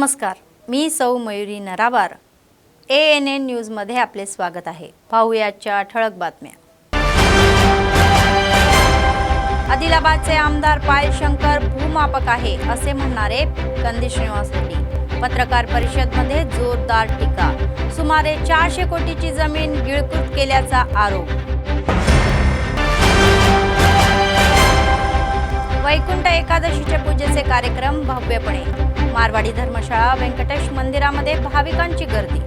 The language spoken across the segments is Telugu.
नमस्कार, मी सौ मयुरी नरावार. ANN न्यूजमध्ये आपले स्वागत आहे. पाहूयाच्या ठळक बातम्या. आदिलाबादचे आमदार पायल शंकर भूमापक आहे असे म्हणणारे कंदी श्रीनिवास रेड्डी. पत्रकार परिषदेमध्ये जोरदार टीका. सुमारे 400 कोटीची जमीन गिळकृत केल्याचा आरोप. वैकुंठ एकादशीचे पूजेचे कार्यक्रम भव्यपणे. मारवाडी धर्मशाळा व्यंकटेश मंदिरामध्ये भाविकांची गर्दी.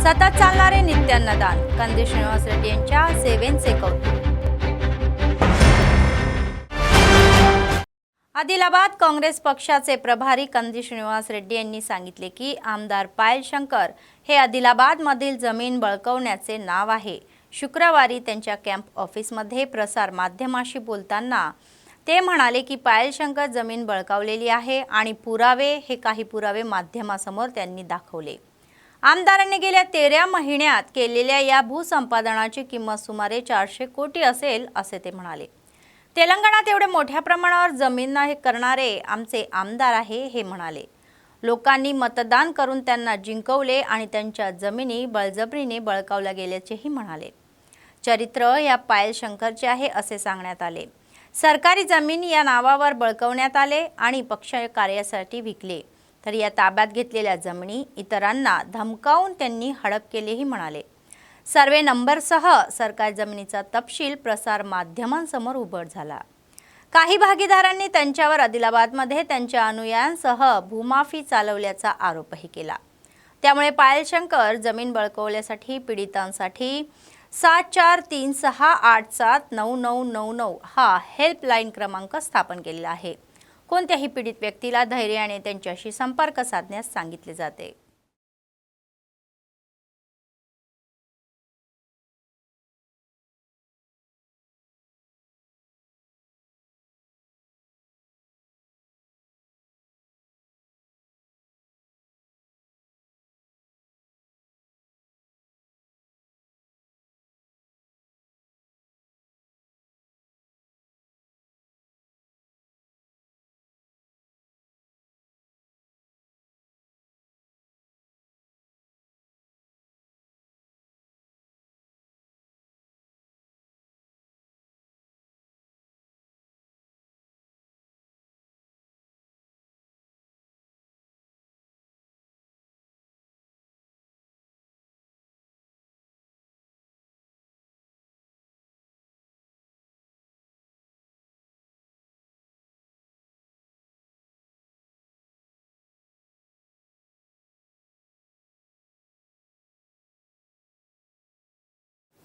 सतत चालणारे नित्यान्नदान. कंदी श्रीनिवास रेड्डी यांच्या सेवेचे कौतुक. आदिलाबाद काँग्रेस पक्षाचे प्रभारी कंदी श्रीनिवास रेड्डी यांनी सांगितले की आमदार पायल शंकर हे आदिलाबादमधील जमीन बळकावण्याचे नाव आहे. शुक्रवारी त्यांच्या कॅम्प ऑफिसमध्ये प्रसार माध्यमांशी बोलताना ते म्हणाले की पायल शंकर जमीन बळकावलेली आहे आणि पुरावे हे काही पुरावे माध्यमांसमोर त्यांनी दाखवले. आमदारांनी गेल्या 13 महिन्यात केलेल्या या भूसंपादनाची किंमत सुमारे 400 कोटी असेल असे ते म्हणाले. तेलंगणात एवढे मोठ्या प्रमाणावर जमीन करणारे आमचे आमदार आहे हे म्हणाले. लोकांनी मतदान करून त्यांना जिंकवले आणि त्यांच्या जमिनी बळजबरीने बळकावल्या गेल्याचेही म्हणाले. चरित्र या पायल शंकरचे आहे असे सांगण्यात आले. सरकारी जमीन या नावावर बळकावण्यात आले आणि पक्ष कार्यासाठी विकले, तर या ताब्यात घेतलेल्या जमिनी इतरांना धमकावून त्यांनी हडप केलेही म्हणाले. सर्वे नंबरसह सरकारी जमिनीचा तपशील प्रसार माध्यमांसमोर उघड झाला. काही भागीदारांनी त्यांच्यावर आदिलाबादमध्ये त्यांच्या अनुयायांसह भूमाफी चालवल्याचा आरोपही केला. त्यामुळे पायल शंकर जमीन बळकावल्यासाठी पीडितांसाठी 7436879999 हा हेल्पलाईन क्रमांक स्थापन केलेला आहे. कोणत्याही पीडित व्यक्तीला धैर्याने त्यांच्याशी संपर्क साधण्यास सांगितले जाते.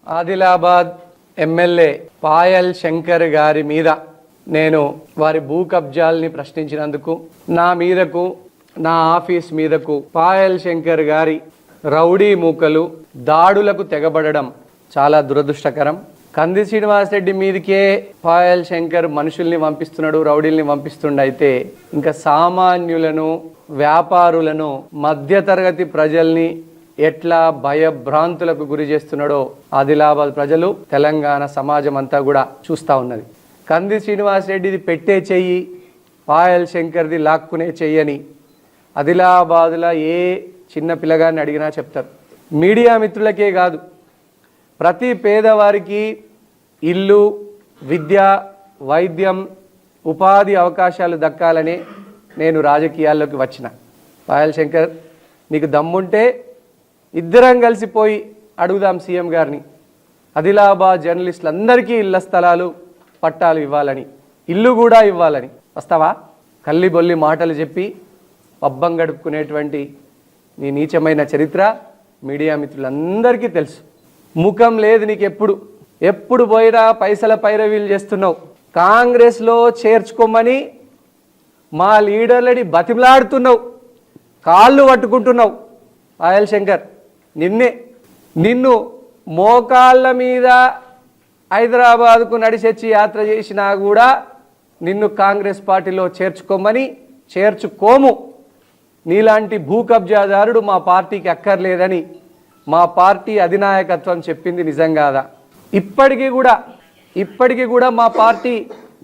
ఆదిలాబాద్ ఎమ్మెల్యే పాయల్ శంకర్ గారి మీద నేను వారి భూ కబ్జాల్ని ప్రశ్నించినందుకు నా మీదకు నా ఆఫీస్ మీదకు పాయల్ శంకర్ గారి రౌడీ మూకలు దాడులకు తెగబడడం చాలా దురదృష్టకరం. కంది శ్రీనివాస్ రెడ్డి మీదకే పాయల్ శంకర్ మనుషుల్ని పంపిస్తున్నాడు, రౌడీల్ని పంపిస్తుండైతే ఇంకా సామాన్యులను, వ్యాపారులను, మధ్యతరగతి ప్రజల్ని ఎట్లా భయభ్రాంతులకు గురి చేస్తున్నాడో ఆదిలాబాద్ ప్రజలు, తెలంగాణ సమాజం అంతా కూడా చూస్తూ ఉన్నది. కంది శ్రీనివాస్ రెడ్డిది పెట్టే చెయ్యి, పాయల్ శంకర్ది లాక్కునే చెయ్యని ఆదిలాబాద్లో ఏ చిన్న పిల్లగాన్ని అడిగినా చెప్తారు. మీడియా మిత్రులకే కాదు, ప్రతి పేదవారికి ఇల్లు, విద్య, వైద్యం, ఉపాధి అవకాశాలు దక్కాలనే నేను రాజకీయాల్లోకి వచ్చిన. పాయల్ శంకర్, నీకు దమ్ముంటే ఇద్దరం కలిసిపోయి అడుగుదాం సీఎం గారిని, ఆదిలాబాద్ జర్నలిస్టులందరికీ ఇళ్ల స్థలాలు, పట్టాలు ఇవ్వాలని, ఇల్లు కూడా ఇవ్వాలని. వస్తావా? కల్లి బొల్లి మాటలు చెప్పి పబ్బం గడుపుకునేటువంటి నీ నీచమైన చరిత్ర మీడియా మిత్రులందరికీ తెలుసు. ముఖం లేదు నీకు. ఎప్పుడు పోయినా పైసల పైరవీలు చేస్తున్నావు. కాంగ్రెస్లో చేర్చుకోమని మా లీడర్లని బతిమలాడుతున్నావు, కాళ్ళు పట్టుకుంటున్నావు. పాయల్ శంకర్, నిన్ను మోకాళ్ళ మీద హైదరాబాద్కు నడిచెచ్చి యాత్ర చేసినా కూడా నిన్ను కాంగ్రెస్ పార్టీలో చేర్చుకోము. నీలాంటి భూ కబ్జాదారుడు మా పార్టీకి అక్కర్లేదని మా పార్టీ అధినాయకత్వం చెప్పింది నిజం కాదా? ఇప్పటికీ కూడా మా పార్టీ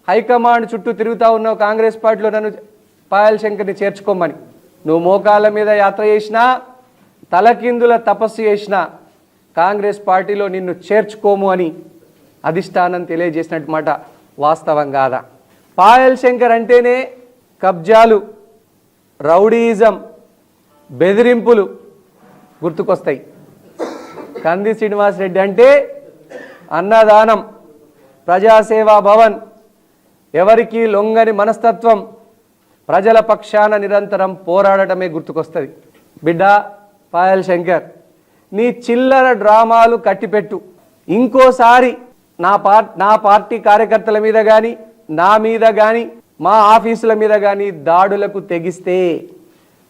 హైకమాండ్ చుట్టూ తిరుగుతూ ఉన్నావు కాంగ్రెస్ పార్టీలో నన్ను పాయల్ శంకర్ని చేర్చుకోమని. నువ్వు మోకాళ్ళ మీద యాత్ర చేసినా తలకిందుల తపస్సు చేసినా కాంగ్రెస్ పార్టీలో నిన్ను చేర్చుకోము అని అధిష్టానం తెలియజేసినట్టు మాట వాస్తవం కాదా? పాయల్ శంకర్ అంటేనే కబ్జాలు, రౌడీయిజం, బెదిరింపులు గుర్తుకొస్తాయి. కంది శ్రీనివాస్ రెడ్డి అంటే అన్నదానం, ప్రజాసేవా భవన్, ఎవరికి లొంగని మనస్తత్వం, ప్రజల పక్షాన నిరంతరం పోరాడటమే గుర్తుకొస్తుంది. బిడ్డ పాయల్ శంకర్, నీ చిల్లర డ్రామాలు కట్టిపెట్టు. ఇంకోసారి నా పార్టీ కార్యకర్తల మీద కానీ, నా మీద కానీ, మా ఆఫీసుల మీద కానీ దాడులకు తెగిస్తే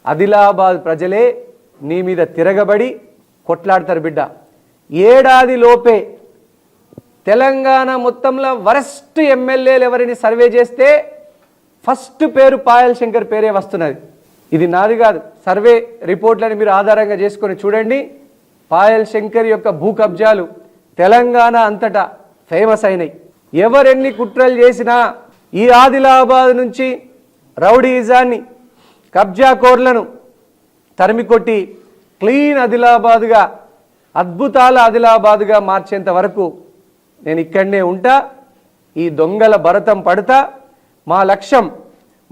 ఆదిలాబాద్ ప్రజలే నీ మీద తిరగబడి కొట్లాడతారు బిడ్డ. ఏడాది లోపే తెలంగాణ మొత్తంలో వరస్ట్ ఎమ్మెల్యేలు ఎవరిని సర్వే చేస్తే ఫస్ట్ పేరు పాయల్ శంకర్ పేరే వస్తున్నది. ఇది నాది కాదు, సర్వే రిపోర్ట్లను మీరు ఆధారంగా చేసుకొని చూడండి. పాయల్ శంకర్ యొక్క భూ కబ్జాలు తెలంగాణ అంతటా ఫేమస్ అయినాయి. ఎవరెన్ని కుట్రలు చేసినా ఈ ఆదిలాబాద్ నుంచి రౌడీయిజాన్ని, కబ్జాకోర్లను తరిమికొట్టి క్లీన్ ఆదిలాబాద్గా, అద్భుతాల ఆదిలాబాద్గా మార్చేంత వరకు నేను ఇక్కడనే ఉంటా. ఈ దొంగల భరతం పడతా. మా లక్ష్యం,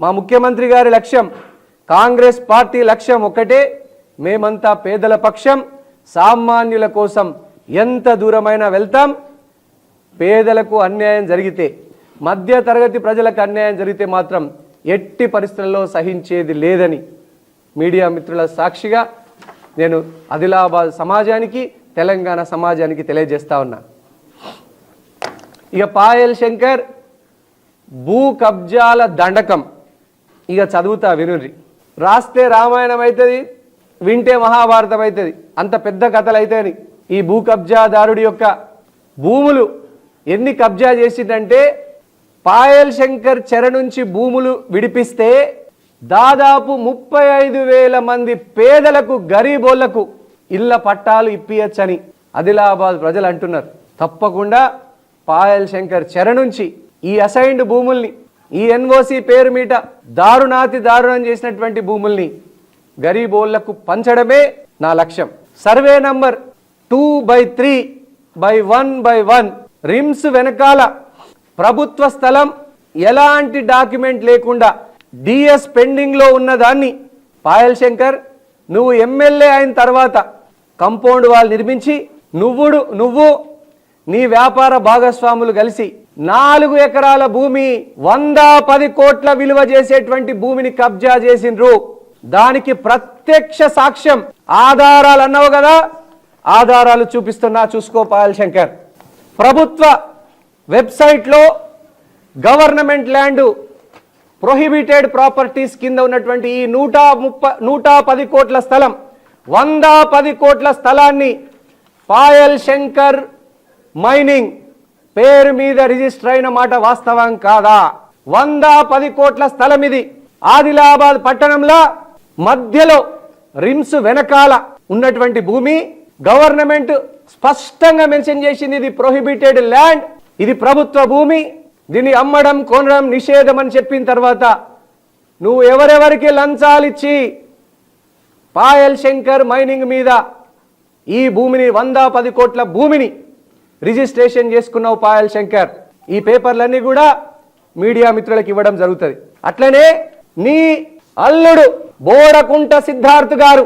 మా ముఖ్యమంత్రి గారి లక్ష్యం, కాంగ్రెస్ పార్టీ లక్ష్యం ఒక్కటే. మేమంతా పేదల పక్షం, సామాన్యుల కోసం ఎంత దూరమైనా వెళ్తాం. పేదలకు అన్యాయం జరిగితే, మధ్య తరగతి ప్రజలకు అన్యాయం జరిగితే మాత్రం ఎట్టి పరిస్థితుల్లో సహించేది లేదని మీడియా మిత్రుల సాక్షిగా నేను ఆదిలాబాద్ సమాజానికి, తెలంగాణ సమాజానికి తెలియజేస్తా ఉన్నా. ఇక పాయల్ శంకర్ భూ కబ్జాల దండకం ఇక చదువుతా వినుర్రి. రాస్తే రామాయణం అవుతుంది, వింటే మహాభారతం అవుతుంది. అంత పెద్ద కథలు అవుతాయని. ఈ భూ కబ్జాదారుడి యొక్క భూములు ఎన్ని కబ్జా చేసిందంటే, పాయల్ శంకర్ చెర నుంచి భూములు విడిపిస్తే దాదాపు 35,000 మంది పేదలకు, గరీబోళ్లకు ఇళ్ల పట్టాలు ఇప్పియచ్చని ఆదిలాబాద్ ప్రజలు అంటున్నారు. తప్పకుండా పాయల్ శంకర్ చెర నుంచి ఈ అసైన్డ్ భూముల్ని, ఈ ఎన్ఓసి పేరు మీట దారుణం చేసినటువంటి భూముల్ని గరీబోళ్లకు పంచడమే నా లక్ష్యం. సర్వే నంబర్ 2/3/1/1 రిమ్స్ వెనకాల ప్రభుత్వ స్థలం ఎలాంటి డాక్యుమెంట్ లేకుండా డిఎస్ పెండింగ్లో ఉన్నదాన్ని పాయల్ శంకర్ నువ్వు ఎమ్మెల్యే అయిన తర్వాత కంపౌండ్ వాల్ నిర్మించి నువ్వు నీ వ్యాపార భాగస్వాములు కలిసి 4 ఎకరాల భూమి 110 కోట్ల విలువ చేసేటువంటి భూమిని కబ్జా చేసిండ్రు. దానికి ప్రత్యక్ష సాక్ష్యం ఆధారాలు అన్నావు కదా, ఆధారాలు చూపిస్తున్నా, చూసుకో పాయల్ శంకర్. ప్రభుత్వ వెబ్సైట్లో గవర్నమెంట్ ల్యాండ్ ప్రొహిబిటెడ్ ప్రాపర్టీస్ కింద ఉన్నటువంటి ఈ 110 కోట్ల స్థలం, 110 కోట్ల స్థలాన్ని పాయల్ శంకర్ మైనింగ్ పేరు మీద రిజిస్టర్ అయిన మాట వాస్తవం కాదా? 110 కోట్ల స్థలం ఇది. ఆదిలాబాద్ పట్టణంలో మధ్యలో రిమ్స్ వెనకాల ఉన్నటువంటి భూమి గవర్నమెంట్ స్పష్టంగా మెన్షన్ చేసింది. ఇది ప్రొహిబిటెడ్ ల్యాండ్, ఇది ప్రభుత్వ భూమి, దీన్ని అమ్మడం, కొనడం నిషేధం అని చెప్పిన తర్వాత నువ్వు ఎవరెవరికి లంచాలు ఇచ్చి పాయల్ శంకర్ మైనింగ్ మీద ఈ భూమిని 110 కోట్ల భూమిని రిజిస్ట్రేషన్ చేసుకున్నావు పాయల్ శంకర్. ఈ పేపర్లన్నీ కూడా మీడియా మిత్రులకు ఇవ్వడం జరుగుతుంది. అట్లనే నీ అల్లుడు బోడకుంట సిద్ధార్థ్ గారు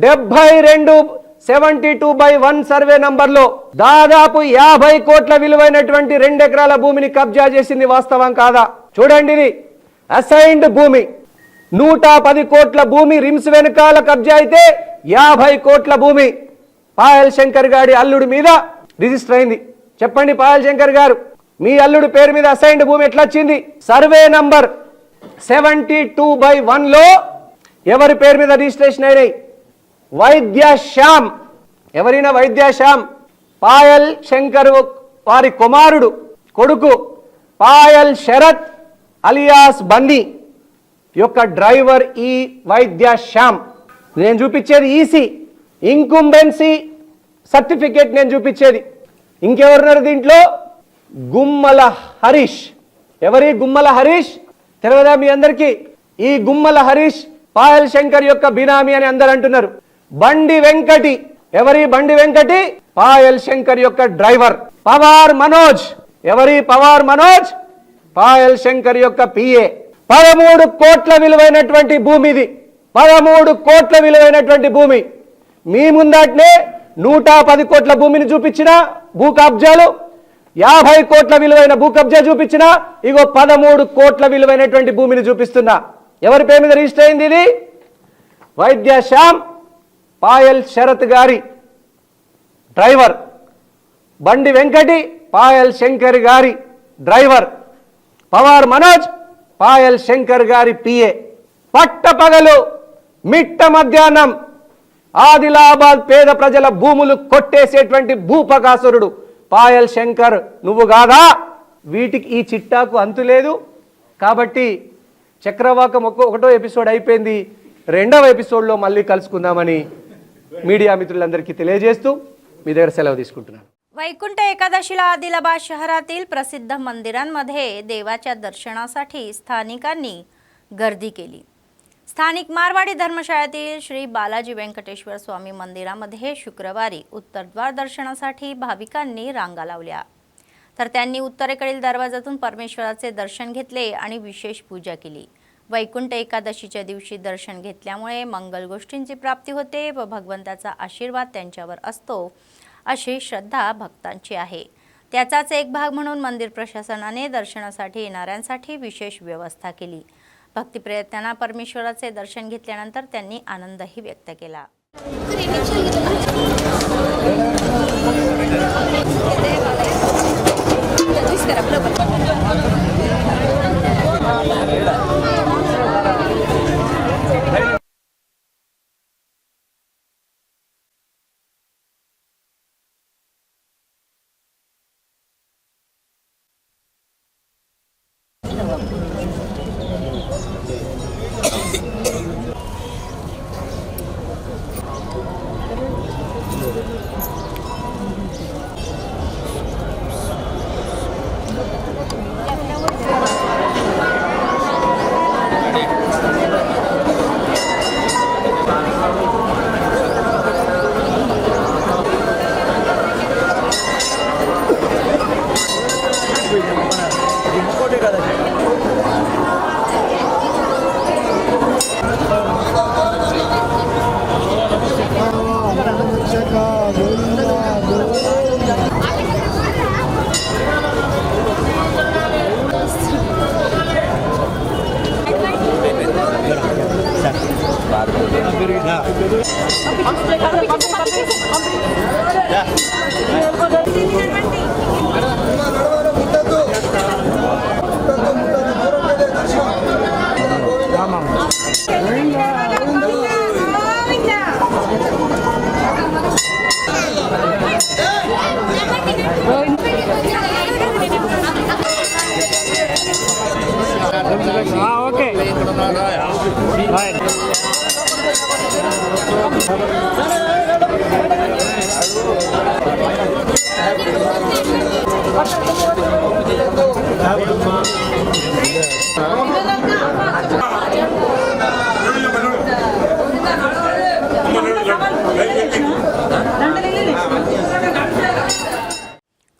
72/1 సర్వే నంబర్లో దాదాపు 50 కోట్ల విలువైనటువంటి 2 ఎకరాల భూమిని కబ్జా చేసింది వాస్తవం కాదా? చూడండి, ఇది అసైన్డ్ భూమి. 110 కోట్ల భూమి రిమ్స్ వెనకాల కబ్జా అయితే 50 కోట్ల భూమి పాయల్ శంకర్ గారి అల్లుడి మీద రిజిస్టర్ అయింది. చెప్పండి పాయల్ శంకర్ గారు, మీ అల్లుడి పేరు మీద అసైన్డ్ భూమి ఎట్లా వచ్చింది? సర్వే నంబర్ 72/1 లో ఎవరి పేరు మీద రిజిస్ట్రేషన్ అయినాయి? వైద్య శ్యామ్. ఎవరైనా వైద్య శ్యామ్ పాయల్ శంకర్ వారి కొడుకు పాయల్ శరత్ అలియాస్ బన్నీ యొక్క డ్రైవర్ ఈ వైద్య శ్యామ్. నేను చూపించేది ఈసీ ఇంకుంబెన్సీ సర్టిఫికేట్ నేను చూపించేది. ఇంకెవరున్నారు దీంట్లో? గుమ్మల హరీష్. ఎవరి గుమ్మల హరీష్ తెలియదా మీ అందరికీ? ఈ గుమ్మల హరీష్ పాయల్ శంకర్ యొక్క బినామీ అని అందరు అంటున్నారు. బండి వెంకటి, ఎవరి బండి వెంకటి? పాయల్ శంకర్ యొక్క డ్రైవర్. పవార్ మనోజ్, ఎవరి పవార్ మనోజ్? పాయల్ శంకర్ యొక్క పిఏ. 13 కోట్ల విలువైనటువంటి భూమి ఇది. 13 కోట్ల విలువైనటువంటి భూమి. మీ ముందటనే 110 కోట్ల భూమిని చూపించిన భూ కబ్జాలు, 50 కోట్ల విలువైన భూ కబ్జా చూపించిన, ఇగో 13 కోట్ల విలువైనటువంటి భూమిని చూపిస్తున్నా. ఎవరి పేరు మీద రిజిస్టర్ అయింది ఇది? వైద్య శ్యామ్, పాయల్ శరత్ గారి డ్రైవర్. బండి వెంకటి, పాయల్ శంకర్ గారి డ్రైవర్. పవార్ మనోజ్, పాయల్ శంకర్ గారి పిఏ. పట్టపగలు మిట్ట మధ్యాహ్నం ఆదిలాబాద్ పేద ప్రజల భూములు కొట్టేసేటువంటి భూపకాసురుడు పాయల్ శంకర్ నువ్వు కాదా? వీటికి ఈ చిట్టాకు అంతు లేదు. కాబట్టి చక్రవాకం ఒకటో ఎపిసోడ్ అయిపోయింది. 2వ ఎపిసోడ్లో మళ్ళీ కలుసుకుందామని మీడిया मित्रांदरिकी తెలియజేస్తూ मी దగ్గర సెలవు తీసుకుంటున్నాను. वैकुंठ एकादशीला आदिलाबाद शहरातील प्रसिद्ध मंदिरांमध्ये देवाच्या दर्शनासाठी स्थानिकांनी गर्दी केली. स्थानिक मारवाडी धर्मशाळेतील श्री बालाजी वेंकटेश्वर स्वामी मंदिरामध्ये शुक्रवारी उत्तरद्वार दर्शनासाठी भाविकांनी रांगा लावल्या. तर त्यांनी उत्तरेकडील दरवाजातून परमेश्वराचे दर्शन घेतले आणि विशेष पूजा केली. वैकुंठ एकादशीच्या दिवशी दर्शन घेतल्यामुळे मंगल गोष्टींची प्राप्ती होते व भगवंताचा आशीर्वाद त्यांच्यावर असतो अशी श्रद्धा भक्तांची आहे. त्याचाच एक भाग म्हणून मंदिर प्रशासनाने दर्शनासाठी येणाऱ्यांसाठी विशेष व्यवस्था केली. भक्ती प्रयत्नांना परमेश्वराचे दर्शन घेतल्यानंतर त्यांनी आनंदही व्यक्त केला.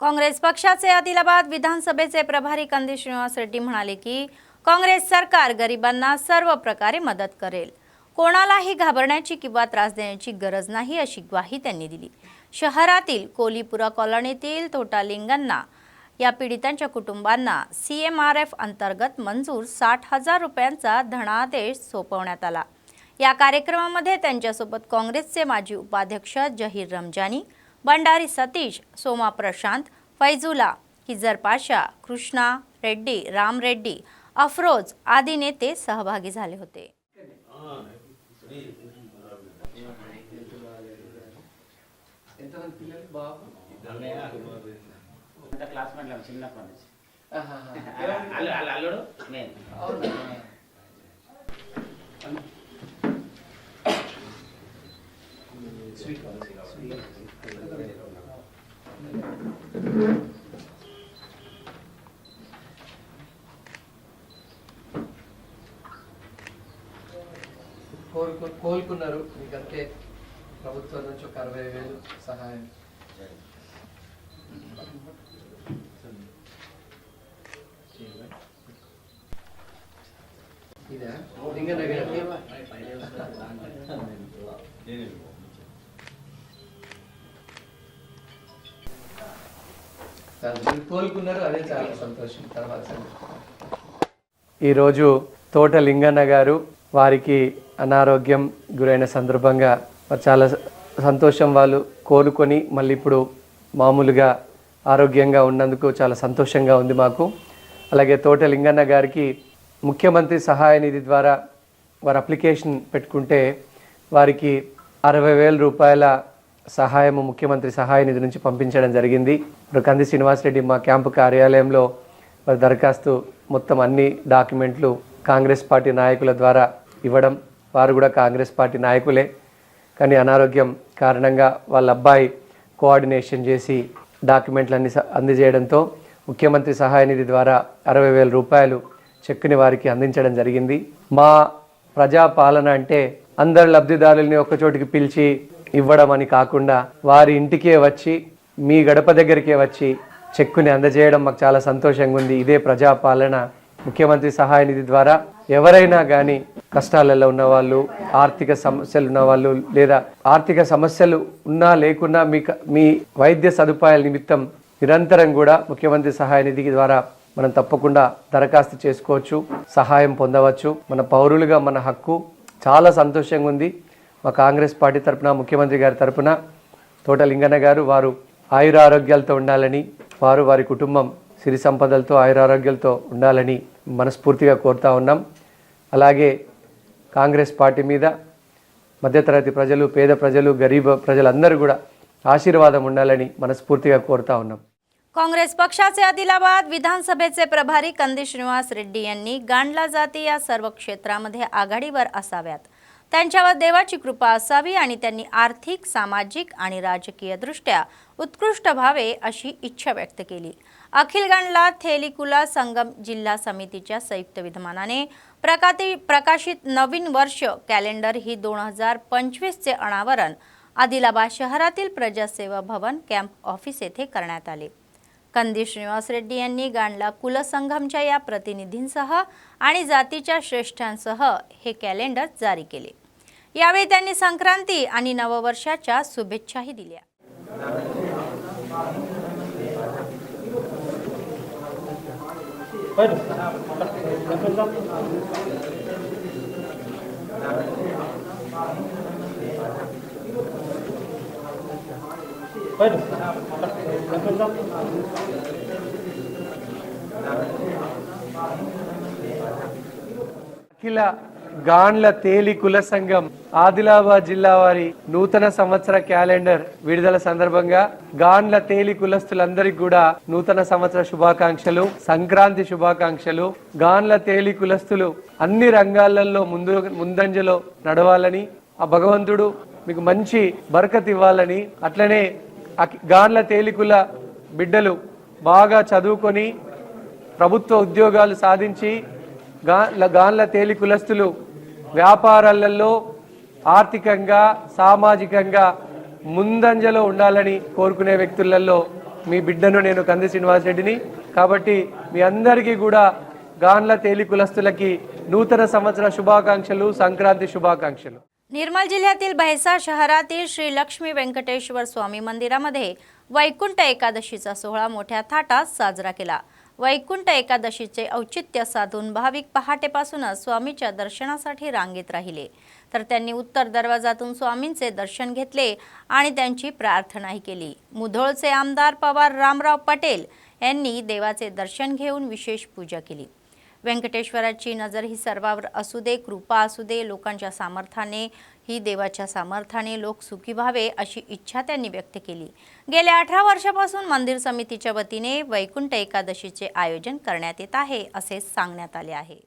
काँग्रेस पक्षाचे आदिलाबाद विधानसभेचे प्रभारी कंदी श्रीनिवास रेड्डी म्हणाले की काँग्रेस सरकार गरिबांना सर्व प्रकारे मदत करेल. कोणालाही घाबरण्याची किंवा त्रास देण्याची गरज नाही अशी ग्वाही त्यांनी दिली. शहरातील कोलीपुरा कॉलनीतील तोटालिंगांना या पीडितांच्या कुटुंबांना CMRF अंतर्गत मंजूर 60,000 रुपयांचा धनादेश सोपवण्यात आला. या कार्यक्रमामध्ये त्यांच्यासोबत काँग्रेसचे माजी उपाध्यक्ष जहीर रमजानी, भंडारी सतीश, सोमा प्रशांत, फैजुला, किजर पाशा, कृष्णा रेड्डी, राम रेड्डी, अफरोज आदी नेते सहभागी झाले होते. కోలుకున్నారు, మీకంతే ప్రభుత్వం నుంచి ఒక 60,000 సహాయం. ఇదా లింగనగర్ కోలుకున్నారు, అదే చాలా సంతోషం. తర్వాత ఈరోజు తోట లింగన్న గారు వారికి అనారోగ్యం గురైన సందర్భంగా చాలా సంతోషం. వాళ్ళు కోలుకొని మళ్ళీ ఇప్పుడు మామూలుగా ఆరోగ్యంగా ఉన్నందుకు చాలా సంతోషంగా ఉంది మాకు. అలాగే తోట లింగన్న గారికి ముఖ్యమంత్రి సహాయ నిధి ద్వారా వారు అప్లికేషన్ పెట్టుకుంటే వారికి 60,000 రూపాయల సహాయము ముఖ్యమంత్రి సహాయ నిధి నుంచి పంపించడం జరిగింది. ఇప్పుడు కంది శ్రీనివాసరెడ్డి మా క్యాంపు కార్యాలయంలో వారి దరఖాస్తు మొత్తం అన్ని డాక్యుమెంట్లు కాంగ్రెస్ పార్టీ నాయకుల ద్వారా ఇవ్వడం, వారు కూడా కాంగ్రెస్ పార్టీ నాయకులే, కానీ అనారోగ్యం కారణంగా వాళ్ళ అబ్బాయి కోఆర్డినేషన్ చేసి డాక్యుమెంట్లన్నీ అందజేయడంతో ముఖ్యమంత్రి సహాయ నిధి ద్వారా 60,000 రూపాయలు చెక్కుని వారికి అందించడం జరిగింది. మా ప్రజాపాలన అంటే అందరు లబ్ధిదారుల్ని ఒక్కచోటికి పిలిచి ఇవ్వడం అని కాకుండా వారి ఇంటికే వచ్చి మీ గడప దగ్గరికే వచ్చి చెక్కుని అందజేయడం మాకు చాలా సంతోషంగా ఉంది. ఇదే ప్రజాపాలన. ముఖ్యమంత్రి సహాయ నిధి ద్వారా ఎవరైనా కానీ కష్టాలలో ఉన్నవాళ్ళు, ఆర్థిక సమస్యలు ఉన్నవాళ్ళు, లేదా ఆర్థిక సమస్యలు ఉన్నా లేకున్నా మీ వైద్య సదుపాయాల నిమిత్తం నిరంతరం కూడా ముఖ్యమంత్రి సహాయ నిధి ద్వారా మనం తప్పకుండా దరఖాస్తు చేసుకోవచ్చు, సహాయం పొందవచ్చు. మన పౌరులుగా మన హక్కు. చాలా సంతోషంగా ఉంది. మా కాంగ్రెస్ పార్టీ తరఫున, ముఖ్యమంత్రి గారి తరఫున తోట లింగన్న గారు వారు ఆయురారోగ్యాలతో ఉండాలని, వారు వారి కుటుంబం సిరి సంపదలతో ఆయురారోగ్యాలతో ఉండాలని మనస్ఫూర్తిగా కోరుతా ఉన్నాం. అలాగే కాంగ్రెస్ పార్టీ మీద మధ్యతరగతి ప్రజలు, పేద ప్రజలు, గరీబ్ ప్రజలందరూ కూడా ఆశీర్వాదం ఉండాలని మనస్ఫూర్తిగా కోరుతా ఉన్నాం. काँग्रेस पक्षाचे आदिलाबाद विधानसभेचे प्रभारी कंदी श्रीनिवास रेड्डी यांनी गांडला जाती या सर्व क्षेत्रामध्ये आघाडीवर असाव्यात, त्यांच्यावर देवाची कृपा असावी आणि त्यांनी आर्थिक, सामाजिक आणि राजकीयदृष्ट्या उत्कृष्ट व्हावे अशी इच्छा व्यक्त केली. अखिल गांडला थेलिकुला संगम जिल्हा समितीच्या संयुक्त विद्यमानाने प्रकाशित नवीन वर्ष कॅलेंडर ही 2025 चे अनावरण आदिलाबाद शहरातील प्रजासेवा भवन कॅम्प ऑफिस येथे करण्यात आले. कंदी श्रीनिवास रेड्डी यांनी गांडला कुलसंगमच्या या प्रतिनिधींसह आणि जातीच्या श्रेष्ठांसह हे कॅलेंडर जारी केले. यावेळी त्यांनी संक्रांती आणि नववर्षाच्या शुभेच्छाही दिल्या. అఖిల గాండ్ల తేలి కుల సంఘం ఆదిలాబాద్ జిల్లా వారి నూతన సంవత్సర క్యాలెండర్ విడుదల సందర్భంగా గాండ్ల తేలి కులస్తులందరికీ కూడా నూతన సంవత్సర శుభాకాంక్షలు, సంక్రాంతి శుభాకాంక్షలు. గాండ్ల తేలి కులస్తులు అన్ని రంగాలలో ముందంజలో నడవాలని, ఆ భగవంతుడు మీకు మంచి బరకత్ ఇవ్వాలని, అట్లనే గాండ్ల తేలికుల బిడ్డలు బాగా చదువుకొని ప్రభుత్వ ఉద్యోగాలు సాధించి గాండ్ల తేలి కులస్తులు వ్యాపారాలలో ఆర్థికంగా, సామాజికంగా ముందంజలో ఉండాలని కోరుకునే వ్యక్తులలో మీ బిడ్డను నేను కంది శ్రీనివాసరెడ్డిని. కాబట్టి మీ అందరికీ కూడా గాండ్ల తేలి కులస్తులకి నూతన సంవత్సర శుభాకాంక్షలు, సంక్రాంతి శుభాకాంక్షలు. निर्मल जिल्ह्यातील भैसा शहरातील श्री लक्ष्मी वेंकटेश्वर स्वामी मंदिरामध्ये वैकुंठ एकादशीचा सोहळा मोठ्या थाटात साजरा केला. वैकुंठ एकादशीचे औचित्य साधून भाविक पहाटेपासूनच स्वामीच्या दर्शनासाठी रांगेत राहिले, तर त्यांनी उत्तर दरवाजातून स्वामींचे दर्शन घेतले आणि त्यांची प्रार्थनाही केली. मुधोळचे आमदार पवार रामराव पटेल यांनी देवाचे दर्शन घेऊन विशेष पूजा केली. व्यंकटेश्वराची नजर ही सर्वावर असू दे, कृपा असू दे, लोकांच्या सामर्थ्याने ही देवाच्या सामर्थ्याने लोक सुखी व्हावे अशी इच्छा त्यांनी व्यक्त केली. गेल्या 18 वर्षापासून मंदिर समितीच्या वतीने वैकुंठ एकादशीचे आयोजन करण्यात येत आहे असे सांगण्यात आले आहे.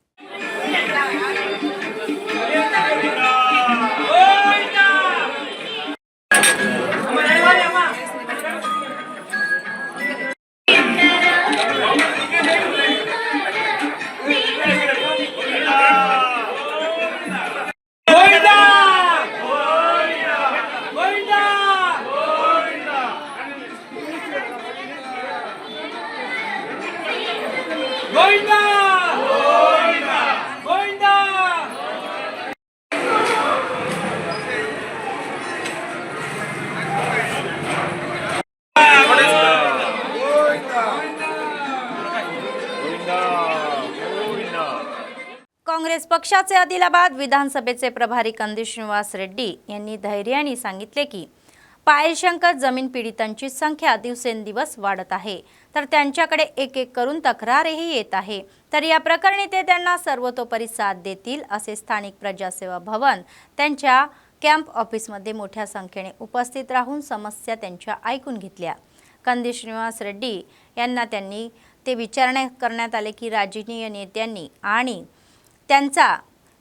पक्षाचे आदिलाबाद विधानसभेचे प्रभारी कंदी श्रीनिवास रेड्डी यांनी धैर्याने सांगितले की पायल शंकर जमीन पीडितांची संख्या दिवसेंदिवस वाढत आहे, तर त्यांच्याकडे एक एक करून तक्रारही येत आहे, तर या प्रकरणी ते त्यांना सर्वतोपरी साथ देतील असे स्थानिक प्रजासेवा भवन त्यांच्या कॅम्प ऑफिसमध्ये मोठ्या संख्येने उपस्थित राहून समस्या त्यांच्या ऐकून घेतल्या। कंदी श्रीनिवास रेड्डी यांना त्यांनी ते विचारणा करण्यात आले की राजकीय नेत्यांनी आणि त्यांचा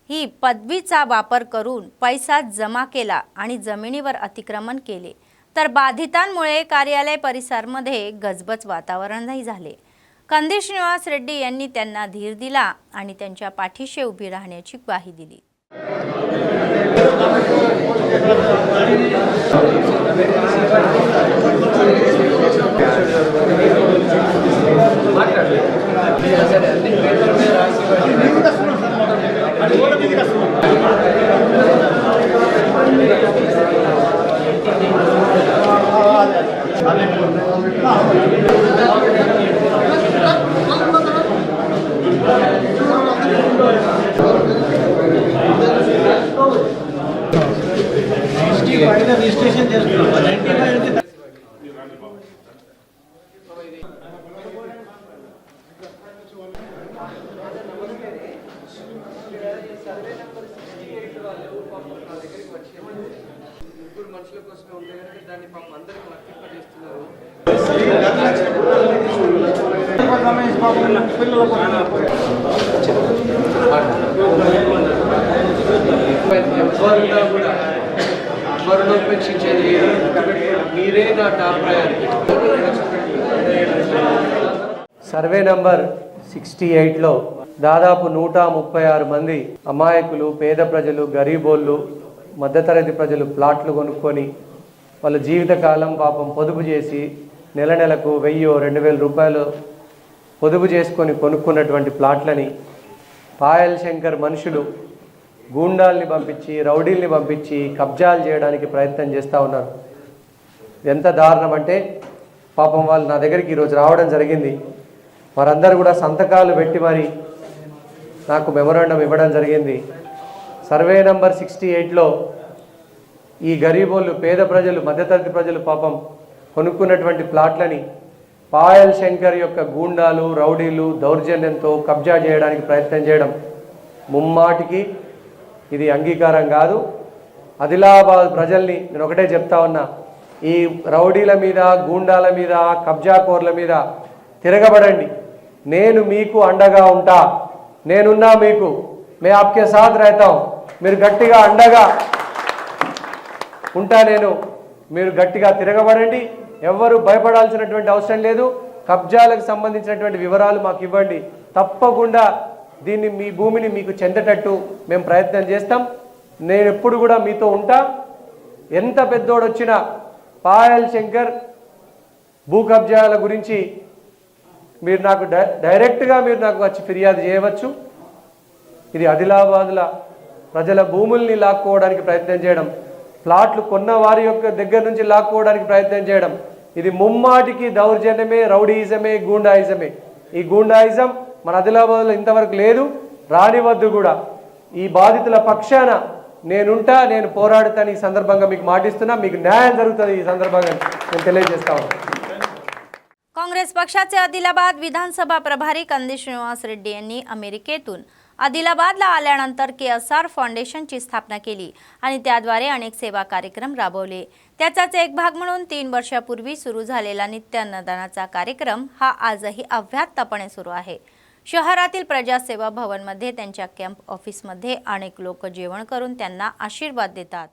ही पदवीचा वापर करून पैसा जमा केला आणि जमिनीवर अतिक्रमण केले, तर बाधितांमुळे कार्यालय परिसरामध्ये गजबज वातावरणही झाले। कंदी श्रीनिवास रेड्डी यांनी त्यांना धीर दिला आणि त्यांच्या पाठीशी उभी राहण्याची ग्वाही दिली। రిజిస్ట్రేషన్ చేసుకున్నాం। మనుషుల కోసమే ఉంటే కనుక దాన్ని పాపం అందరికీ వర్తింపజేస్తున్నారు। ఎవరినో ఉపేక్షించేది మీరే నా టాప్ ప్రయారిటీ। సర్వే నంబర్ 68లో దాదాపు 136 మంది అమాయకులు, పేద ప్రజలు, గరీబోళ్ళు, మధ్యతరగతి ప్రజలు ప్లాట్లు కొనుక్కొని వాళ్ళ జీవితకాలం పాపం పొదుపు చేసి నెలకు 1000-2000 రూపాయలు పొదుపు చేసుకొని కొనుక్కున్నటువంటి ప్లాట్లని పాయల్ శంకర్ మనుషులు గూండాల్ని పంపించి, రౌడీల్ని పంపించి కబ్జాలు చేయడానికి ప్రయత్నం చేస్తూ ఉన్నారు। ఎంత దారుణం అంటే పాపం వాళ్ళు నా దగ్గరికి ఈరోజు రావడం జరిగింది। వారందరూ కూడా సంతకాలు పెట్టి మరి నాకు మెమొరాండం ఇవ్వడం జరిగింది। సర్వే నంబర్ 68లో ఈ గరీబోళ్ళు, పేద ప్రజలు, మధ్యతరగతి ప్రజలు పాపం కొనుక్కున్నటువంటి ప్లాట్లని పాయల్ శంకర్ యొక్క గూండాలు, రౌడీలు దౌర్జన్యంతో కబ్జా చేయడానికి ప్రయత్నం చేయడం ముమ్మాటికి ఇది అంగీకారం కాదు। ఆదిలాబాద్ ప్రజల్ని నేను ఒకటే చెప్తా ఉన్నా, ఈ రౌడీల మీద, గూండాల మీద, కబ్జాకోర్ల మీద తిరగబడండి। నేను మీకు అండగా ఉంటా, నేనున్నా మీకు, మే ఆప్కే సాథ్ रहता हूं। మీరు గట్టిగా అండగా ఉంటా నేను, మీరు గట్టిగా తిరగబడండి। ఎవరు భయపడాల్సినటువంటి అవసరం లేదు। కబ్జాలకు సంబంధించినటువంటి వివరాలు మాకు ఇవ్వండి, తప్పకుండా దీన్ని మీ భూమిని మీకు చెందేటట్టు మేము ప్రయత్నం చేస్తాం। నేను ఎప్పుడు కూడా మీతో ఉంటా। ఎంత పెద్దోడు వచ్చినా పాయల్ శంకర్ భూ కబ్జాల గురించి మీరు నాకు డైరెక్ట్గా మీరు నాకు వచ్చి ఫిర్యాదు చేయవచ్చు। ఇది ఆదిలాబాద్ల ప్రజల భూముల్ని లాక్కోవడానికి ప్రయత్నం చేయడం, ప్లాట్లు కొన్న వారి యొక్క దగ్గర నుంచి లాక్కోవడానికి ప్రయత్నం చేయడం, ఇది ముమ్మాటికి దౌర్జన్యమే, రౌడీయిజమే, గూండాయిజమే। ఈ గూండాయిజం మన ఆదిలాబాద్లో ఇంతవరకు లేదు, రానివద్దు కూడా। ఈ బాధితుల పక్షాన నేనుంటా, నేను పోరాడుతాను। ఈ సందర్భంగా మీకు మాటిస్తున్నా, మీకు న్యాయం జరుగుతుంది ఈ సందర్భంగా నేను తెలియజేస్తా ఉన్నాను। काँग्रेस पक्षाचे आदिलाबाद विधानसभा प्रभारी कंदी श्रीनिवास रेड्डी यांनी अमेरिकेतून आदिलाबादला आल्यानंतर KSR फाउंडेशनची स्थापना केली आणि त्याद्वारे अनेक सेवा कार्यक्रम राबवले। त्याचाच एक भाग म्हणून 3 वर्षापूर्वी सुरू झालेला नित्य अन्नदानाचा कार्यक्रम हा आजही अव्याहतपणे सुरू आहे। शहरातील प्रजासेवा भवनमध्ये त्यांच्या कॅम्प ऑफिसमध्ये अनेक लोक जेवण करून त्यांना आशीर्वाद देतात।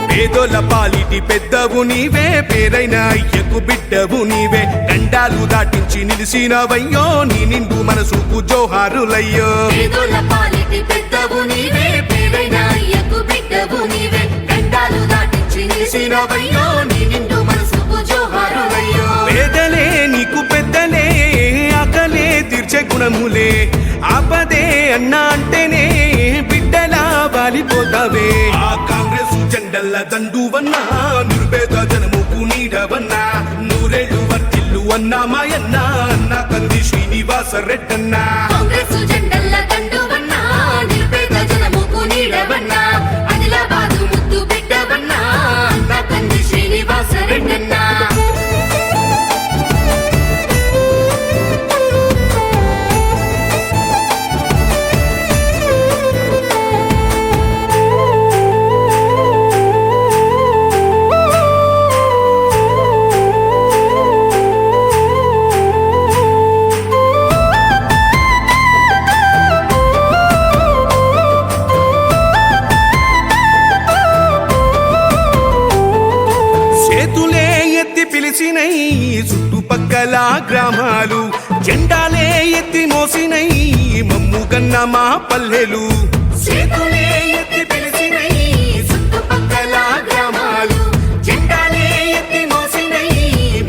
పేదోల పాలిటి పెద్దవు నీవే, పేరైన అయ్యకు బిడ్డవు నీవే, గండాలు దాటించి నిలిసినవయ్యో, నీ నిండు మనసుకు జోహారులయ్యో। పేదోల పాలిటి పెద్దవు నీవే, పేరైన అయ్యకు బిడ్డవు నీవే, గండాలు దాటించి నిలిసినవయ్యో, నీ నిండు మనసుకు జోహారులయ్యో। పేదలే నీకు పెద్దలే, మారిపోతావే ఆ కాంగ్రెస్ జెండల్ల దండువన్నా నిరుపేద జనముకు నీడవన్నా నూరేళ్లు వర్తిల్లు అన్నా మాయన్న అన్న కంది శ్రీనివాస రెడ్డన్నా కాంగ్రెస్ జెండల్ల దండువన్నా నిరుపేద జనముకు నీడవన్నా ఆదిలాబాదు ముద్దు బిడ్డవన్నా అన్న కంది శ్రీనివాస రెడ్డన్నా చేతులే ఎత్తి పిలిచినై చుట్టుపక్కల గ్రామాలు జెండాలే ఎత్తి మోసినై మమ్ము కన్న మా పల్లెలు చేతులే ఎత్తి పిలిచినై చుట్టుపక్కల గ్రామాలు జెండాలే ఎత్తి మోసినై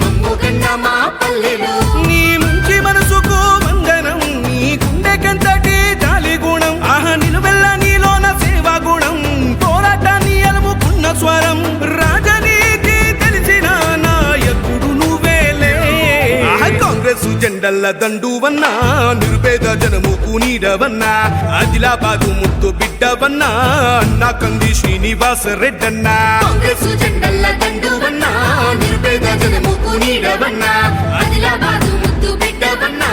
మమ్ము కన్న మా పల్లెలు నీ మంచి మనసుకు వందనం నీ గుండెకంతటి జాలి గుణం ఆహా నిలువెల్ల నీలోన సేవా గుణం పోరాటాన్ని అలుముకున్న స్వరం రాజనీతి తెలిసిన నాయకుడు నువ్వేలే కాంగ్రెస్ జెండల్ల దండువన్నా నిరుపేద జనముకు నీడవన్నా ఆదిలాబాదు ముద్దు బిడ్డవన్నా అన్న కంది శ్రీనివాస రెడ్డన్నా కాంగ్రెస్ జెండల్ల దండువన్నా నిరుపేద జనముకు నీడవన్నా ఆదిలాబాదు ముద్దు బిడ్డవన్నా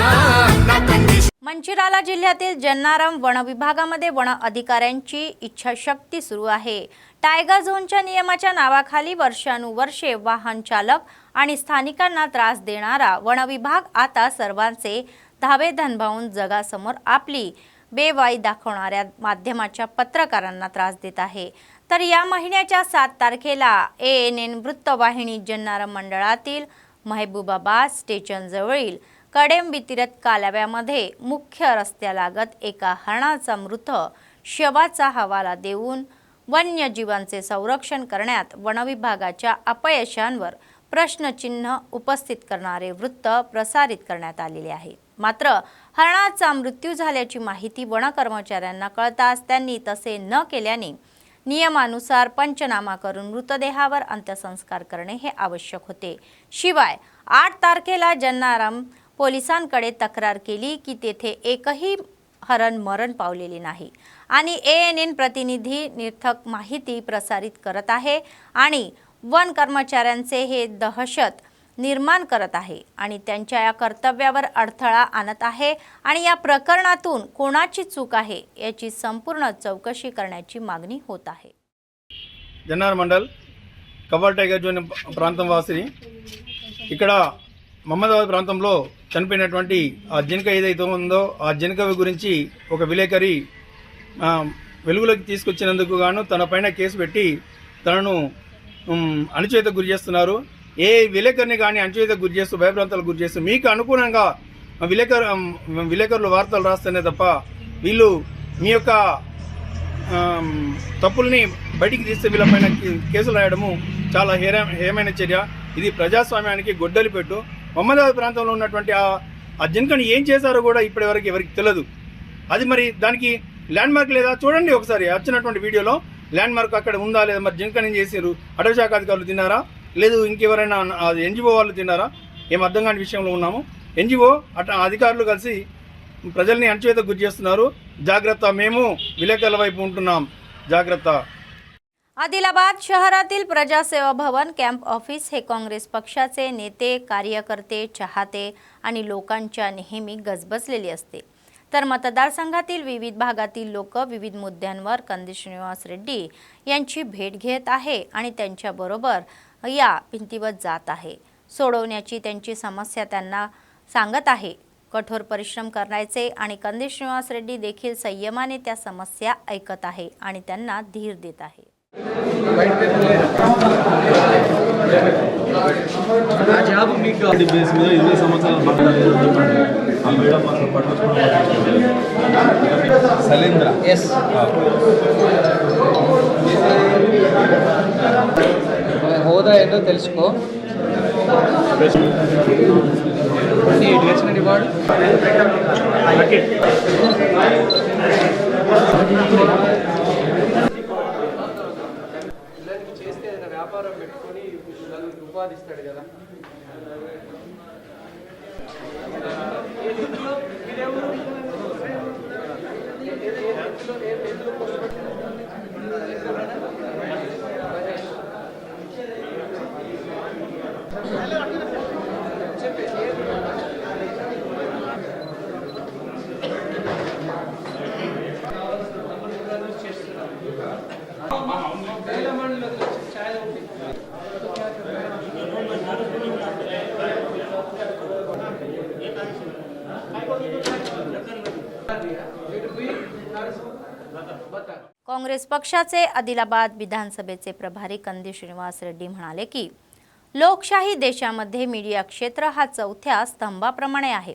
అన్న కంది मंचिराला जिल्ह्यातील जन्नारम वन विभागामध्ये वन अधिकाऱ्यांची इच्छाशक्ती सुरू आहे। टायगर झोनच्या नियमाच्या नावाखाली वर्षानुवर्षे वाहन चालक आणि स्थानिकांना त्रास देणारा वन विभाग आता सर्वांचे धाबे धनभावून जगासमोर आपली बेवाई दाखवणाऱ्या माध्यमाच्या पत्रकारांना त्रास देत आहे। तर या महिन्याच्या 7 तारखेला ANN वृत्तवाहिनी जन्नारम मंडळातील महबूबाबाद स्टेशन जवळील कडेम बितिरत कालव्यामध्ये मुख्य रस्त्यालागत एका हरणाचा मृत शवाचा हवाला देऊन वन्यजीवांचे संरक्षण करण्यात वनविभागाच्या अपयशांवर प्रश्नचिन्ह उपस्थित करणारे वृत्त प्रसारित करण्यात आलेले आहे। मात्र हरणाचा मृत्यू झाल्याची माहिती वन कर्मचाऱ्यांना कळताच त्यांनी तसे न केल्याने नियमानुसार पंचनामा करून मृतदेहावर अंत्यसंस्कार करणे हे आवश्यक होते। शिवाय 8 तारखेला जन्नारम पोलिसांकडे तक्रार केली की तेथे एकही हरण मरण पावलेले नाही आणि ANN प्रतिनिधी निर्थक माहिती प्रसारित करत आहे आणि वन कर्मचाऱ्यांचे हे दहशत निर्माण करत आहे आणि त्यांच्या या कर्तव्यावर अडथळा आणत आहे आणि या प्रकरणातून कोणाची चूक आहे याची संपूर्ण चौकशी करण्याची मागणी होत आहे। Jannaram mandal cabal tiger zone ప్రాంతం వాసిని ఇక్కడ మహమ్మదాబాద్ ప్రాంతంలో చనిపోయినటువంటి ఆ జింక ఏదైతే ఉందో ఆ జింక గురించి ఒక విలేకరి వెలుగులోకి తీసుకొచ్చినందుకు గాను తన పైన కేసు పెట్టి తనను అణచివేతకు గురి చేస్తున్నారు। ఏ విలేకరిని కానీ అణచివేతకు గురి చేస్తూ భయభ్రాంతాలకు గురి చేస్తూ మీకు అనుగుణంగా విలేకరులు వార్తలు రాస్తేనే తప్ప వీళ్ళు మీ యొక్క తప్పుల్ని బయటికి తీస్తే వీళ్ళపైన కేసులు రాయడము చాలా హేయమైన చర్య। ఇది ప్రజాస్వామ్యానికి గొడ్డలి పెట్టు। మహమ్మదాబాద్ ప్రాంతంలో ఉన్నటువంటి ఆ జింకని ఏం చేశారో కూడా ఇప్పటివరకు ఎవరికి తెలియదు। అది మరి దానికి ల్యాండ్ మార్క్ లేదా చూడండి ఒకసారి వచ్చినటువంటి వీడియోలో ల్యాండ్ మార్క్ అక్కడ ఉందా లేదా, మరి జింకని ఏం చేశారు? అటవీ శాఖ అధికారులు తిన్నారా లేదు ఇంకెవరైనా NGO వాళ్ళు తిన్నారా? ఏం అర్థం కాని విషయంలో ఉన్నాము। NGO అధికారులు కలిసి ప్రజల్ని అణచివేతకు గురి చేస్తున్నారు। జాగ్రత్త, మేము విలేకరుల వైపు ఉంటున్నాం, జాగ్రత్త। आदिलाबाद शहरातील प्रजासेवा भवन कॅम्प ऑफिस हे काँग्रेस पक्षाचे नेते, कार्यकर्ते, चाहते आणि लोकांच्या नेहमी गजबजलेले असते। तर मतदारसंघातील विविध भागातील लोक विविध मुद्द्यांवर कंदी श्रीनिवास रेड्डी यांची भेट घेत आहे आणि त्यांच्याबरोबर या भिंतीवर जात आहे। सोडवण्याची त्यांची समस्या त्यांना सांगत आहे। कठोर परिश्रम करायचे आणि कंदी श्रीनिवास रेड्डी देखील संयमाने त्या समस्या ऐकत आहे आणि त्यांना धीर देत आहे। జాబ్ మీకు బేస్ మీద 20 సంవత్సరాల పట్టలేదు చెప్పండి ఆ మేడం మాకు పట్టుకోవడం సలేంద్ర ఎస్ హోదా ఏంటో తెలుసుకో। 28 ఇయర్స్ రివార్డ్ काँग्रेस पक्षाचे आदिलाबाद विधानसभेचे प्रभारी कंदी श्रीनिवास रेड्डी म्हणाले की लोकशाही देशामध्ये मीडिया क्षेत्र हा चौथ्या स्तंभाप्रमाणे आहे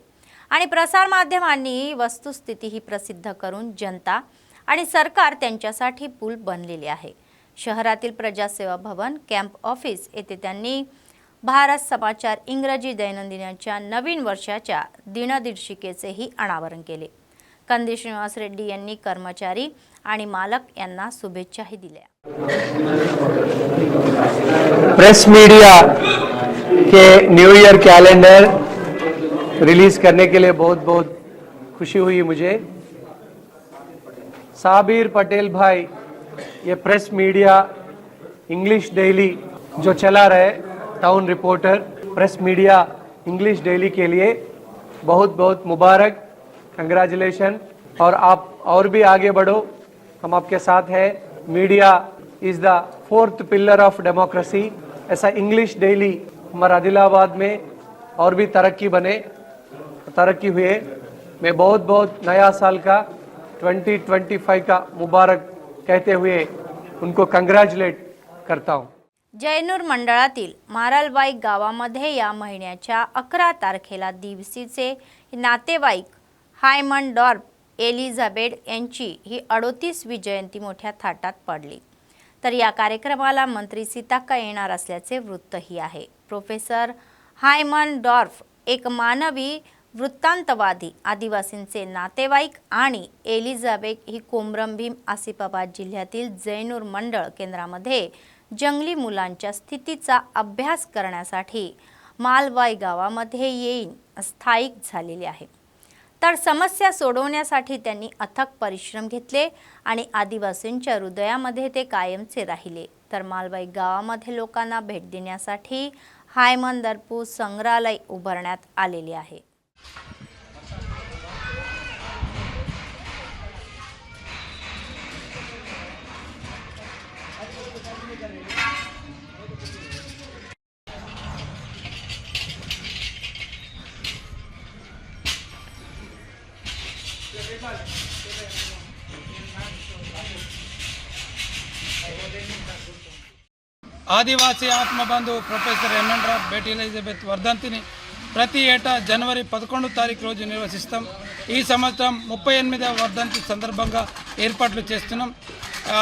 आणि प्रसारमाध्यमांनी वस्तुस्थिती ही प्रसिद्ध करून जनता आणि सरकार त्यांच्यासाठी पूल बनलेले आहे। शहरातील प्रजासेवा भवन कॅम्प ऑफिस येथे त्यांनी भारत समाचार इंग्रजी दैनंदिनाच्या नवीन वर्षाच्या दिनदर्शिकेचेही अनावरण केले। कंदी श्रीनिवास रेड्डी यांनी कर्मचारी आणि मालक यांना शुभेच्छाही दिल्या। प्रेस मीडिया के न्यू ईयर कैलेंडर रिलीज करने के लिए बहुत बहुत खुशी हुई मुझे। साबिर पटेल भाई ये प्रेस मीडिया इंग्लिश डेली जो चला रहे town reporter press media English daily के लिए बहुत बहुत मुबारक, कंग्रेचुलेशन। और आप और भी आगे बढ़ो, हम आपके साथ हैं। Media is the fourth pillar of democracy. ऐसा इंग्लिश डेली हमारा आदिलाबाद में और भी तरक्की हुए। मैं बहुत बहुत नया साल का 2025 का मुबारक कहते हुए उनको कंग्रॅच्युलेट करता हूँ। जैनूर मंडळातील मारालवाई गावामध्ये या महिन्याच्या 11 तारखेला दिवसीचे नातेवाईक हायमन डॉर्फ एलिझाबेथ यांची ही 38वी जयंती मोठ्या थाटात पडली। तर या कार्यक्रमाला मंत्री सीताक्का येणार असल्याचे वृत्तही आहे। प्रोफेसर हायमन डॉर्फ एक मानवी वृत्तांतवादी, आदिवासींचे नातेवाईक आणि एलिझाबेथ ही कोमरमभीम आसिफाबाद जिल्ह्यातील जैनूर मंडळ केंद्रामध्ये जंगली मुलांच्या स्थितीचा अभ्यास करण्यासाठी मालवाई गावामध्ये येऊन स्थायिक झालेले आहे। तर समस्या सोडवण्यासाठी त्यांनी अथक परिश्रम घेतले आणि आदिवासींच्या हृदयामध्ये ते कायमचे राहिले। तर मालवाई गावामध्ये लोकांना भेट देण्यासाठी हायमन दरपू संग्रहालय उभारण्यात आलेले आहे। ఆదివాసీ ఆత్మబంధు ప్రొఫెసర్ ఎమ్మెన్రాఫ్ బేటీ ఎలిజబెత్ వర్ధంతిని ప్రతి ఏటా జనవరి 11వ తారీఖు రోజు నిర్వహిస్తాం। ఈ సంవత్సరం 38వ వర్ధంతి సందర్భంగా ఏర్పాట్లు చేస్తున్నాం।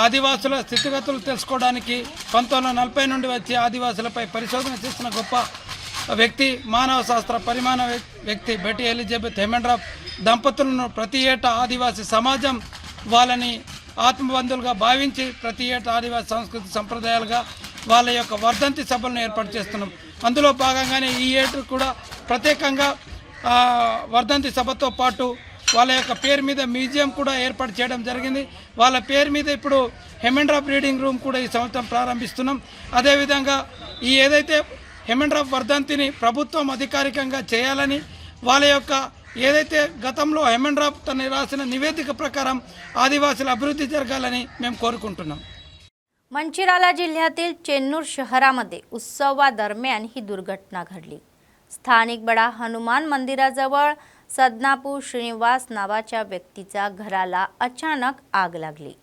ఆదివాసుల స్థితిగతులు తెలుసుకోవడానికి 1940 నుండి వచ్చి ఆదివాసులపై పరిశోధన చేస్తున్న గొప్ప వ్యక్తి, మానవ శాస్త్ర పరిమాణ వ్యక్తి బేటీ ఎలిజబెత్ ఎమ్మెన్రాఫ్ దంపతులను ప్రతి ఏటా ఆదివాసీ సమాజం వాళ్ళని ఆత్మబంధువులుగా భావించి ప్రతి ఏటా ఆదివాసీ సంస్కృతి సంప్రదాయాలుగా వాళ్ళ యొక్క వర్ధంతి సభలను ఏర్పాటు చేస్తున్నాం। అందులో భాగంగానే ఈ ఏడు కూడా ప్రత్యేకంగా వర్ధంతి సభతో పాటు వాళ్ళ యొక్క పేరు మీద మ్యూజియం కూడా ఏర్పాటు చేయడం జరిగింది। వాళ్ళ పేరు మీద ఇప్పుడు హెమెండ్రాఫ్ రీడింగ్ రూమ్ కూడా ఈ సంవత్సరం ప్రారంభిస్తున్నాం। అదేవిధంగా ఈ ఏదైతే హెమెండ్రాఫ్ వర్ధంతిని ప్రభుత్వం అధికారికంగా చేయాలని, వాళ్ళ యొక్క ఏదైతే గతంలో హెమెండ్రాఫ్ తన రాసిన నివేదిక ప్రకారం ఆదివాసుల అభివృద్ధి జరగాలని మేము కోరుకుంటున్నాం। मंचिराला जिल्ह्यातील चेन्नूर शहरामध्ये उत्सवादरम्यान ही दुर्घटना घडली। स्थानिक बडा हनुमान मंदिराजवळ सदनापू श्रीनिवास नावाच्या व्यक्तीच्या घराला अचानक आग लागली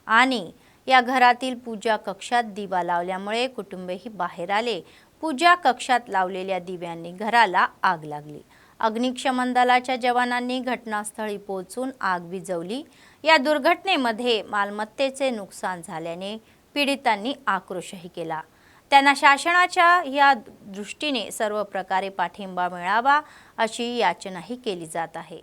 आणि या घरातील पूजा कक्षात दिवा लावल्यामुळे कुटुंबीय बाहेर आले। पूजा कक्षात लावलेल्या दिव्यांनी घराला आग लागली। अग्निशमन दलाच्या जवानांनी घटनास्थळी पोहोचून आग विझवली। या दुर्घटनेमध्ये मालमत्तेचे नुकसान झाल्याने पीडितांनी आक्रोशही केला। त्यांना शासनाच्या या दृष्टीने सर्व प्रकारे पाठिंबा मिळावा अशी याचनाही केली जात आहे।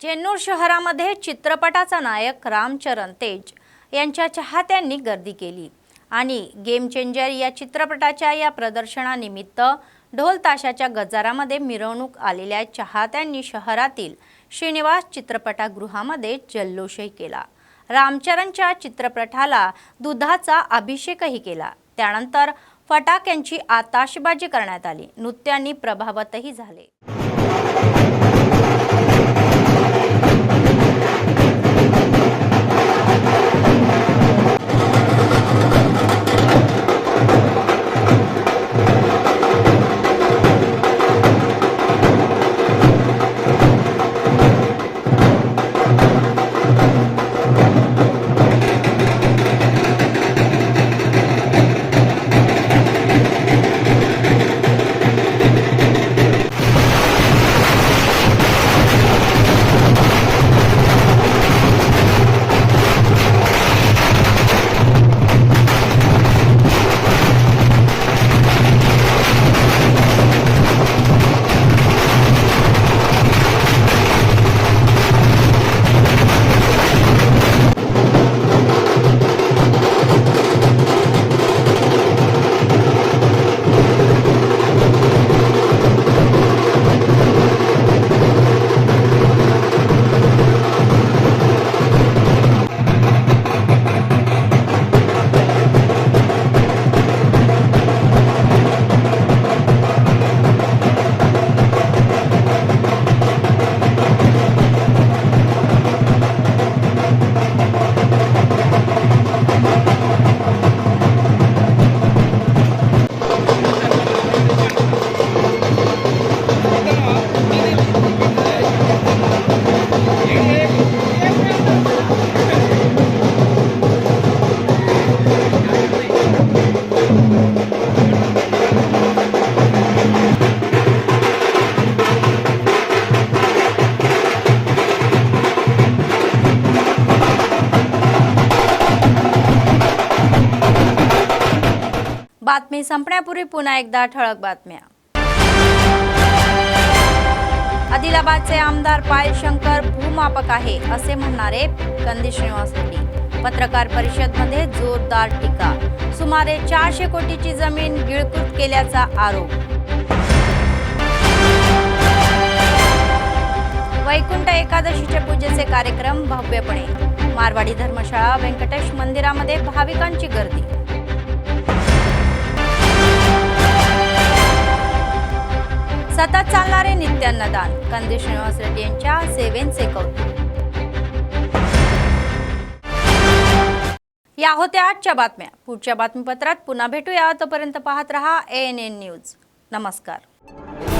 चेन्नूर शहरामध्ये चित्रपटाचा नायक रामचरण तेज यांच्या चाहत्यांनी गर्दी केली आणि गेम चेंजर या चित्रपटाच्या या प्रदर्शनानिमित्त ढोल ताशाच्या गजरामध्ये मिरवणूक आलेल्या चाहत्यांनी शहरातील श्रीनिवास चित्रपटगृहामध्ये जल्लोषही केला। रामचरणच्या चित्रपटाला दुधाचा अभिषेकही केला। त्यानंतर फटाक्यांची आताशबाजी करण्यात आली। नृत्यांनी प्रभावतही झाले। बातमी संपण्यापूर्वी पुन्हा एकदा ठळक बातम्या। आदिलाबादचे आमदार पायल शंकर भूमापक आहे असे म्हणणारे कंदी श्रीनिवास रेड्डी। पत्रकार परिषदेमध्ये जोरदार टीका। सुमारे 400 कोटीची जमीन गिळकृत केल्याचा आरोप। वैकुंठ एकादशीचे पूजेचे कार्यक्रम भव्यपणे। मारवाडी धर्मशाळा व्यंकटेश मंदिरामध्ये भाविकांची गर्दी। सतत चालणारे नित्यान्नदान। कंदी श्रीनिवास रेड्डी यांच्या सेवेचे कौतुक। या होत्या आजच्या बातम्या। पुढच्या बातमीपत्रात पुन्हा भेटूया। तोपर्यंत पाहत रहा ANN न्यूज। नमस्कार।